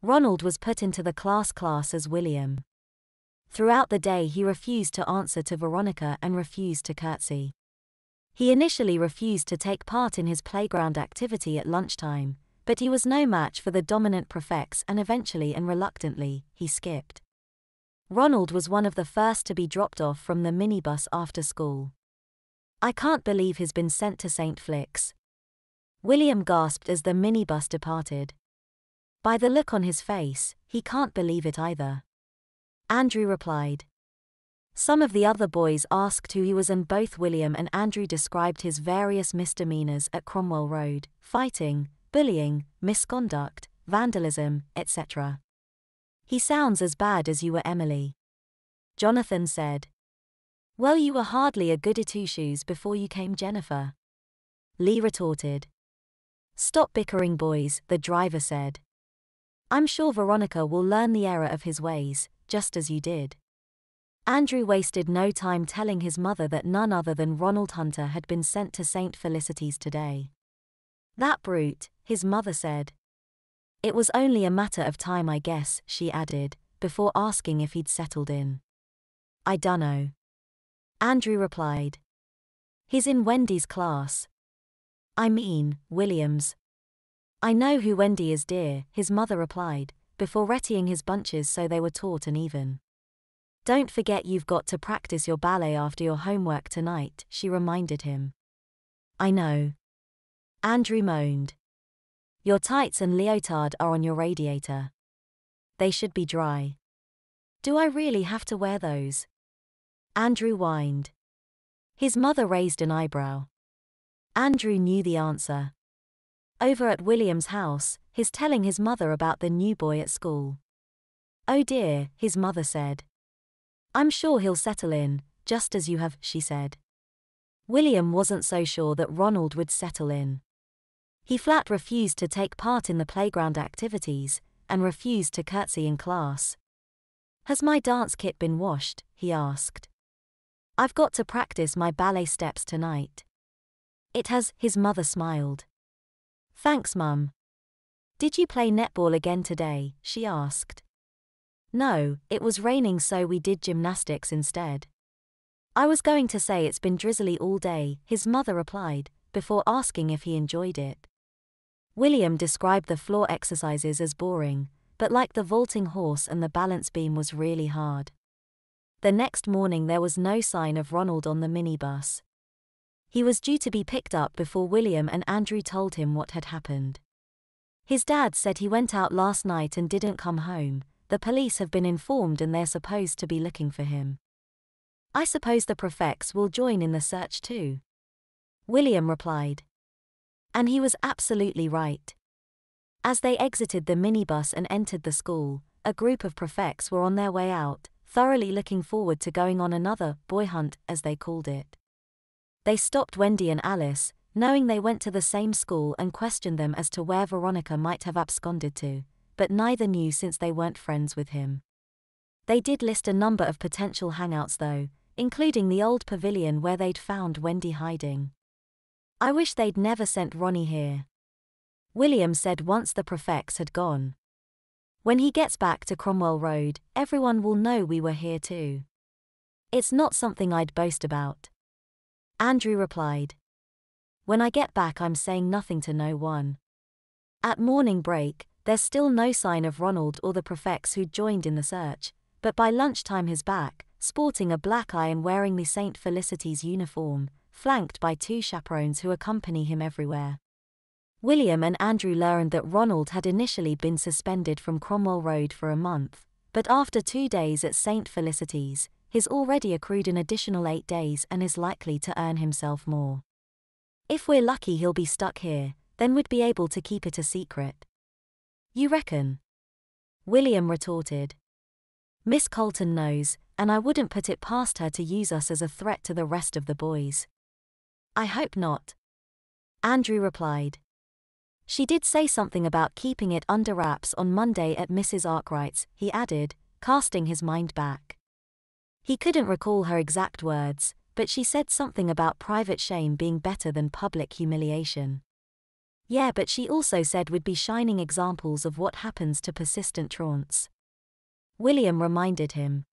Ronald was put into the class as William. Throughout the day he refused to answer to Veronica and refused to curtsy. He initially refused to take part in his playground activity at lunchtime, but he was no match for the dominant prefects and eventually and reluctantly, he skipped. Ronald was one of the first to be dropped off from the minibus after school. "I can't believe he's been sent to St. Flicks," William gasped as the minibus departed. By the look on his face, he can't believe it either. Andrew replied. Some of the other boys asked who he was and both William and Andrew described his various misdemeanors at Cromwell Road: fighting, bullying, misconduct, vandalism, etc. "He sounds as bad as you were, Emily," Jonathan said. "Well, you were hardly a goody two-shoes before you came, Jennifer," Lee retorted. "Stop bickering, boys," the driver said. "I'm sure Veronica will learn the error of his ways, just as you did." Andrew wasted no time telling his mother that none other than Ronald Hunter had been sent to St. Felicity's today. "That brute," his mother said. "It was only a matter of time, I guess," she added, before asking if he'd settled in. "I dunno," Andrew replied. "He's in Wendy's class." "I mean, William's." "I know who Wendy is, dear," his mother replied, before readying his bunches so they were taut and even. "Don't forget you've got to practice your ballet after your homework tonight," she reminded him. "I know," Andrew moaned. "Your tights and leotard are on your radiator. They should be dry." "Do I really have to wear those?" Andrew whined. His mother raised an eyebrow. Andrew knew the answer. Over at William's house, he's telling his mother about the new boy at school. "Oh dear," his mother said. "I'm sure he'll settle in, just as you have," she said. William wasn't so sure that Ronald would settle in. He flat refused to take part in the playground activities, and refused to curtsy in class. "Has my dance kit been washed?" he asked. "I've got to practice my ballet steps tonight." "It has," his mother smiled. "Thanks, Mum." "Did you play netball again today?" she asked. "No, it was raining so we did gymnastics instead." "I was going to say it's been drizzly all day," his mother replied, before asking if he enjoyed it. William described the floor exercises as boring, but like the vaulting horse and the balance beam was really hard. The next morning there was no sign of Ronald on the minibus. He was due to be picked up before William and Andrew told him what had happened. His dad said he went out last night and didn't come home. The police have been informed and they're supposed to be looking for him. "I suppose the prefects will join in the search too," William replied. And he was absolutely right. As they exited the minibus and entered the school, a group of prefects were on their way out, thoroughly looking forward to going on another boy hunt, as they called it. They stopped Wendy and Alice, knowing they went to the same school, and questioned them as to where Veronica might have absconded to, but neither knew since they weren't friends with him. They did list a number of potential hangouts though, including the old pavilion where they'd found Wendy hiding. "I wish they'd never sent Ronnie here," William said once the prefects had gone. "When he gets back to Cromwell Road, everyone will know we were here too. It's not something I'd boast about," Andrew replied. "When I get back I'm saying nothing to no one." At morning break, there's still no sign of Ronald or the prefects who'd joined in the search, but by lunchtime he's back, sporting a black eye and wearing the St. Felicity's uniform, flanked by 2 chaperones who accompany him everywhere. William and Andrew learned that Ronald had initially been suspended from Cromwell Road for a month, but after 2 days at St. Felicity's, he's already accrued an additional 8 days and is likely to earn himself more. "If we're lucky he'll be stuck here, then we'd be able to keep it a secret." "You reckon?" William retorted. "Miss Colton knows, and I wouldn't put it past her to use us as a threat to the rest of the boys." "I hope not," Andrew replied. "She did say something about keeping it under wraps on Monday at Mrs. Arkwright's," he added, casting his mind back. He couldn't recall her exact words, but she said something about private shame being better than public humiliation. Yeah, but she also said we'd be shining examples of what happens to persistent truants. William reminded him.